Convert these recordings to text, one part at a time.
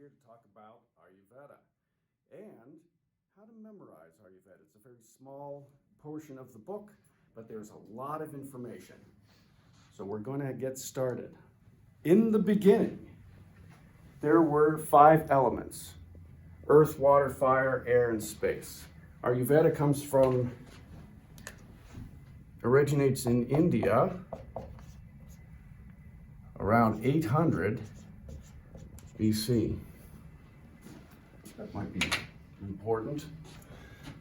here to talk about Ayurveda and how to memorize Ayurveda. It's a very small portion of the book, but there's a lot of information. So we're going to get started. In the beginning, there were 5 elements: earth, water, fire, air, and space. Ayurveda originates in India around 800 BC. That might be important.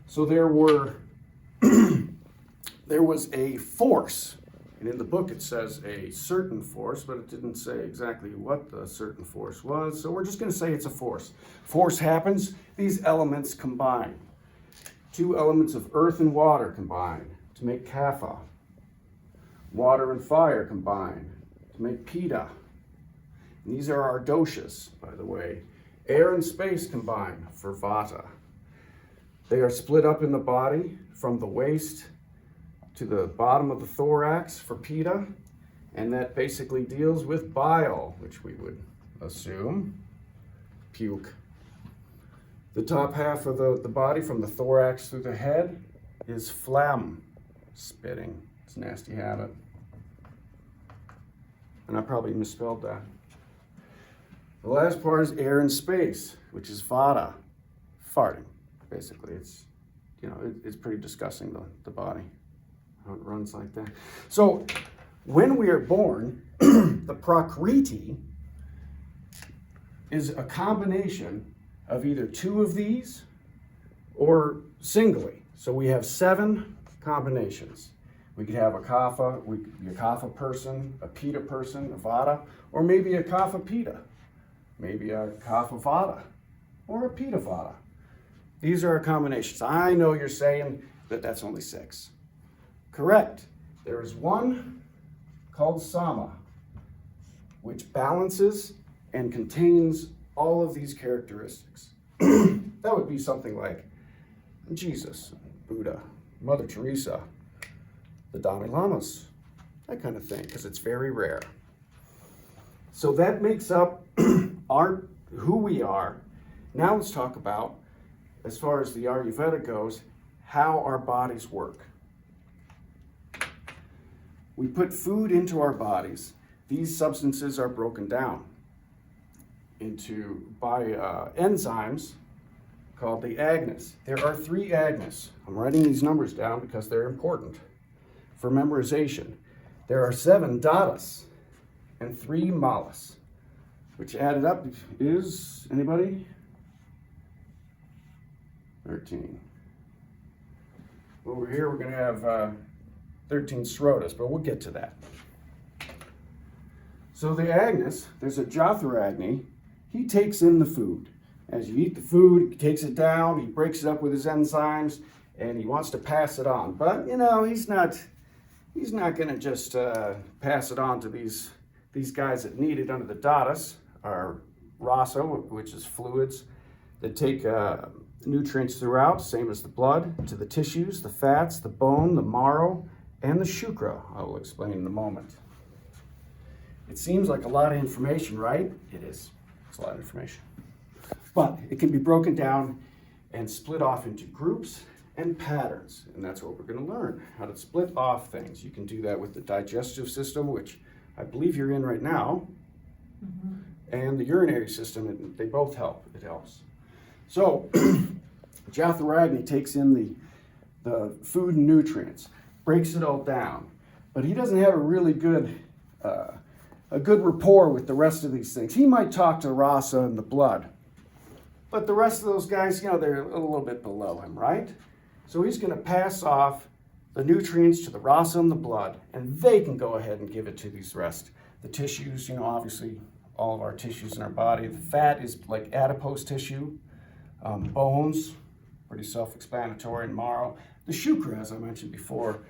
So there was a force, and in the book it says a certain force, but it didn't say exactly what the certain force was, so we're just going to say it's a force. Force happens, these elements combine. 2 elements of earth and water combine to make kapha. Water and fire combine to make pitta. And these are our doshas, by the way. Air and space combine for vata. They are split up in the body from the waist to the bottom of the thorax for pitta, and that basically deals with bile, which we would assume, puke. The top half of the body from the thorax through the head is phlegm, spitting. It's a nasty habit. And I probably misspelled that. The last part is air and space, which is vata, farting. Basically, it's pretty disgusting, the body, how it runs like that. So when we are born, the prakriti is a combination of either 2 of these or singly. So we have 7 combinations. We could have a kapha, we could be a kapha person, a pitta person, a vata, or maybe a kapha pitta, maybe a kapha vata, or a pitta vata. These are our combinations. I know you're saying that that's only 6. Correct. There is one called sama, which balances and contains all of these characteristics. That would be something like Jesus, Buddha, Mother Teresa, the Dalai Lamas, that kind of thing, because it's very rare. So that makes up who we are. Now let's talk about, as far as the Ayurveda goes, how our bodies work. We put food into our bodies. These substances are broken down by enzymes called the agnes. There are 3 agnes. I'm writing these numbers down because they're important for memorization. There are 7 datas and 3 malas, which added up is, anybody? 13. Over here we're going to have 13 srotas, but we'll get to that. So the agnes, there's a Jatharagni. He takes in the food. As you eat the food, he takes it down, he breaks it up with his enzymes, and he wants to pass it on. But, he's not going to just pass it on to these guys that need it under the datas, our rasa, which is fluids that take nutrients throughout, same as the blood, to the tissues, the fats, the bone, the marrow, and the shukra. I will explain in a moment. It seems like a lot of information, right? It is. It's a lot of information. But it can be broken down and split off into groups and patterns. And that's what we're going to learn, how to split off things. You can do that with the digestive system, which I believe you're in right now, and the urinary system. They both help. It helps. So Jatharagni takes in the food and nutrients, breaks it all down, but he doesn't have a really good rapport with the rest of these things. He might talk to rasa and the blood, but the rest of those guys, they're a little bit below him, right? So he's going to pass off the nutrients to the rasa and the blood, and they can go ahead and give it to these rest. The tissues, obviously all of our tissues in our body. The fat is like adipose tissue. Bones, pretty self-explanatory, and marrow. The shukra, as I mentioned before,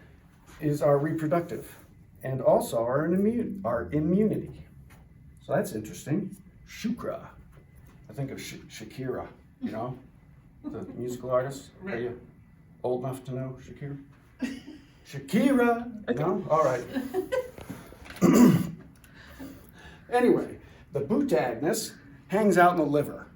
is our reproductive and also our immunity. So that's interesting. Shukra. I think of Shakira, the musical artist. Are you old enough to know Shakira? Shakira! No? All right. Anyway, the Bhutagnis hangs out in the liver.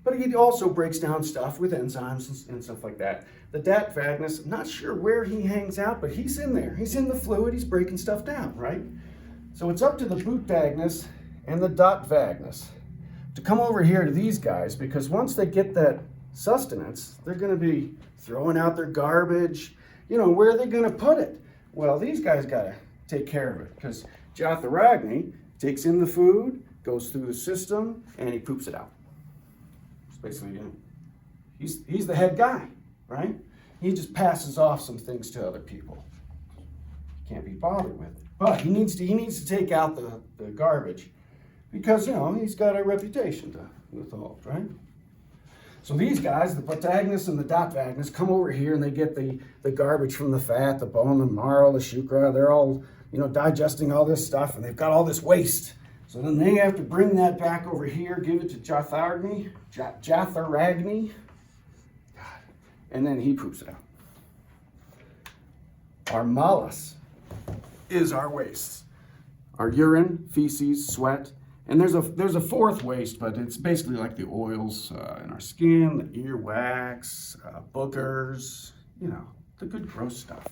But he also breaks down stuff with enzymes and stuff like that. The dat vagus, I'm not sure where he hangs out, but he's in there. He's in the fluid, he's breaking stuff down, right? So it's up to the boot vagus and the dot vagus to come over here to these guys, because once they get that sustenance, they're going to be throwing out their garbage. You know, where are they going to put it? Well, these guys got to take care of it, because Jatharagni takes in the food, goes through the system, and he poops it out. It's basically, you know, he's the head guy, right? He just passes off some things to other people. Can't be bothered with it. But he needs to take out the garbage, because, you know, he's got a reputation to withhold, right? So these guys, the protagonist and the dot vagus, come over here and they get the garbage from the fat, the bone, the marrow, the shukra. They're all, you know, digesting all this stuff, and they've got all this waste. So then they have to bring that back over here, give it to Jatharagni, and then he poops it out. Our malus is our waste. Our urine, feces, sweat, and there's a fourth waste, but it's basically like the oils in our skin, the earwax, boogers, you know, the good gross stuff.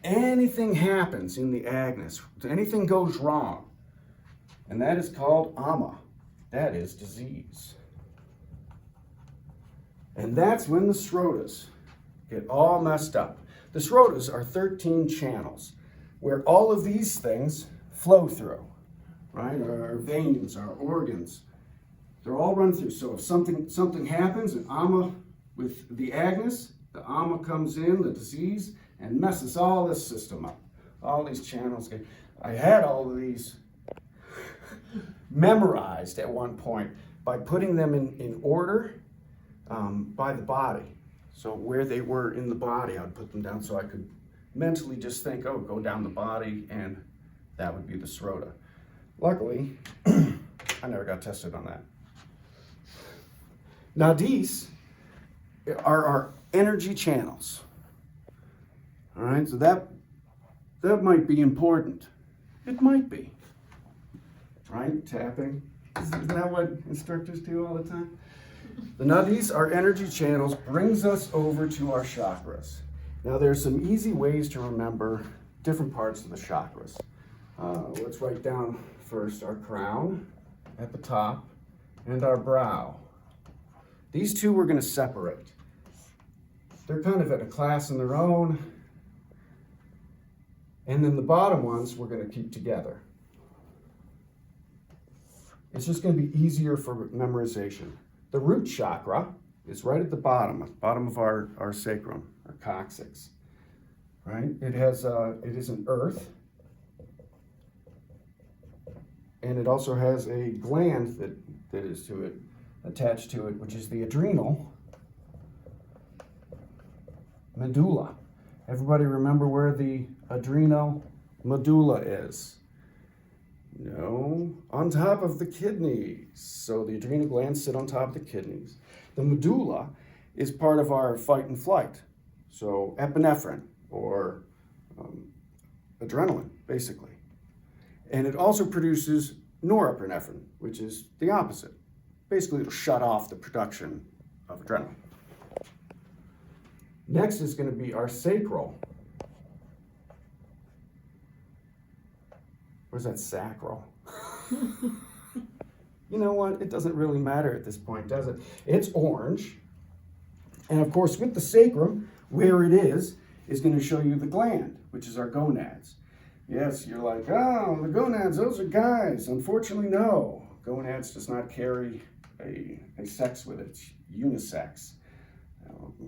Anything happens in the agnes, anything goes wrong, and that is called ama. That is disease. And that's when the srotas get all messed up. The srotas are 13 channels where all of these things flow through, right? Our veins, our organs, they're all run through. So if something happens, an ama with the agnes, the ama comes in, the disease, and messes all this system up. All these channels. I had all of these memorized at one point by putting them in order by the body. So where they were in the body, I would put them down so I could mentally just think, oh, go down the body, and that would be the srota. Luckily, I never got tested on that. Nadis are our energy channels. All right, so that might be important. It might be. Right? Tapping. Isn't that what instructors do all the time? The nadis, our energy channels, brings us over to our chakras. Now there's some easy ways to remember different parts of the chakras. Let's write down first our crown at the top and our brow. These two we're going to separate. They're kind of at a class in their own. And then the bottom ones we're going to keep together. It's just going to be easier for memorization. The root chakra is right at the bottom of our sacrum, our coccyx, right? It is an earth, and it also has a gland that is attached to it, which is the adrenal medulla. Everybody remember where the adrenal medulla is? No, on top of the kidneys. So the adrenal glands sit on top of the kidneys. The medulla is part of our fight and flight. So epinephrine, or adrenaline, basically. And it also produces norepinephrine, which is the opposite. Basically, it'll shut off the production of adrenaline. Next is going to be our sacral. Where's that sacral? You know what? It doesn't really matter at this point, does it? It's orange. And of course, with the sacrum, where it is going to show you the gland, which is our gonads. Yes, you're like, oh, the gonads, those are guys. Unfortunately, no. Gonads does not carry a sex with it. It's unisex.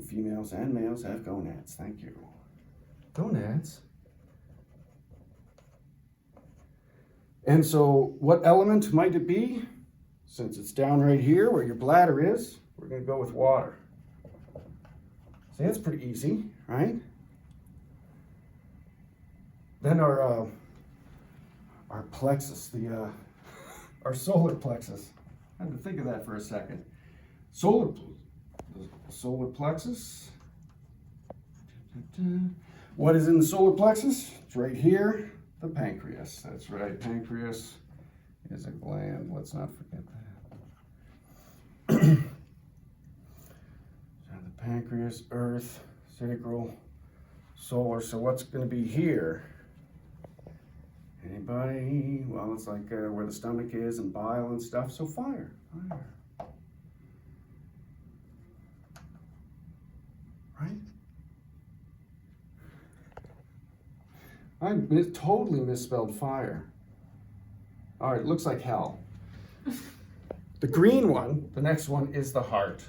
Females and males have gonads. Thank you. Gonads? And so what element might it be? Since it's down right here where your bladder is, we're going to go with water. See, that's pretty easy, right? Then our plexus, our solar plexus. I had to think of that for a second. Solar plexus. What is in the solar plexus? It's right here. The pancreas, that's right. Pancreas is a gland. Let's not forget that. The pancreas, earth, sacral, solar. So what's going to be here? Anybody? Well, it's like where the stomach is and bile and stuff. So fire. Right? I totally misspelled fire. All right, looks like hell. The green one, the next one, is the heart.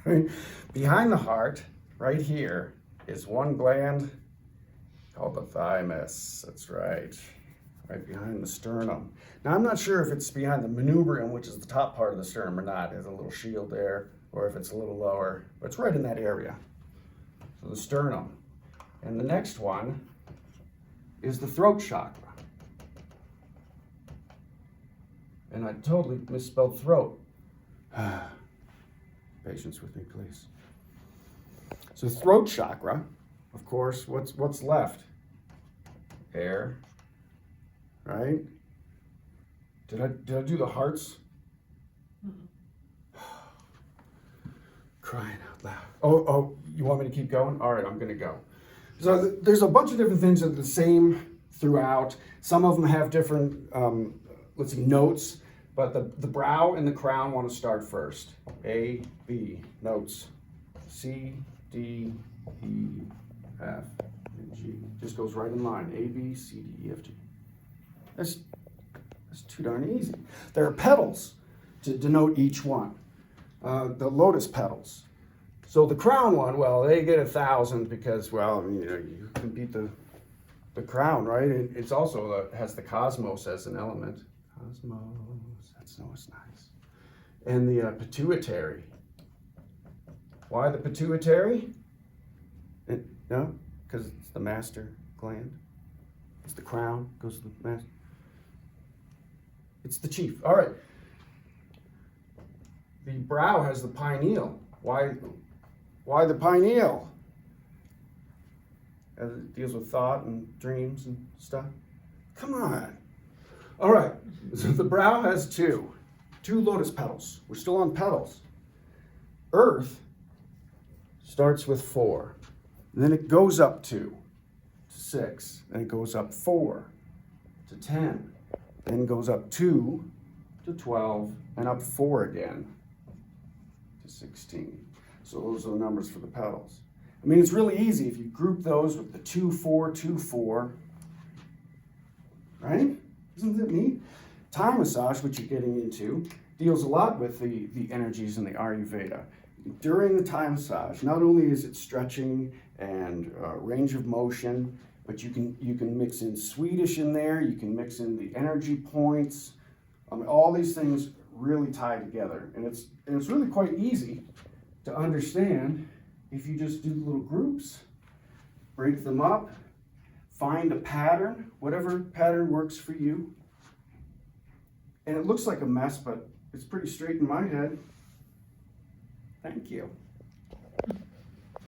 Right? Behind the heart, right here, is one gland called the thymus. That's right. Right behind the sternum. Now, I'm not sure if it's behind the manubrium, which is the top part of the sternum, or not. There's a little shield there, or if it's a little lower, but it's right in that area. So the sternum. And the next one is the throat chakra. And I totally misspelled throat. Patience with me, please. So throat chakra, of course, what's left? Air, right? Did I do the hearts? Crying out loud. Oh, you want me to keep going? All right, I'm gonna go. So there's a bunch of different things that are the same throughout. Some of them have different, notes, but the brow and the crown want to start first. A, B, notes. C, D, E, F, and G. Just goes right in line. A, B, C, D, E, F, G. That's too darn easy. There are petals to denote each one. The lotus petals. So the crown one, well, they get 1,000 because, well, you can beat the crown, right? It's also has the cosmos as an element. Cosmos, that's always nice. And the pituitary. Why the pituitary? No, because it's the master gland. It's the crown, goes to the master. It's the chief. All right. The brow has the pineal. Why the pineal? As it deals with thought and dreams and stuff. Come on. All right. So the brow has two lotus petals. We're still on petals. Earth starts with 4. And then it goes up 2 to 6. Then it goes up 4 to 10. Then goes up 2 to 12 and up 4 again to 16. So those are the numbers for the petals. I mean, it's really easy if you group those with the 2, 4, 2, 4. Right? Isn't that neat? Thai massage, which you're getting into, deals a lot with the energies in the Ayurveda. During the Thai massage, not only is it stretching and range of motion, but you can mix in Swedish in there. You can mix in the energy points. All these things really tie together, and it's really quite easy to understand if you just do little groups, break them up, find a pattern, whatever pattern works for you. And it looks like a mess, but it's pretty straight in my head. Thank you.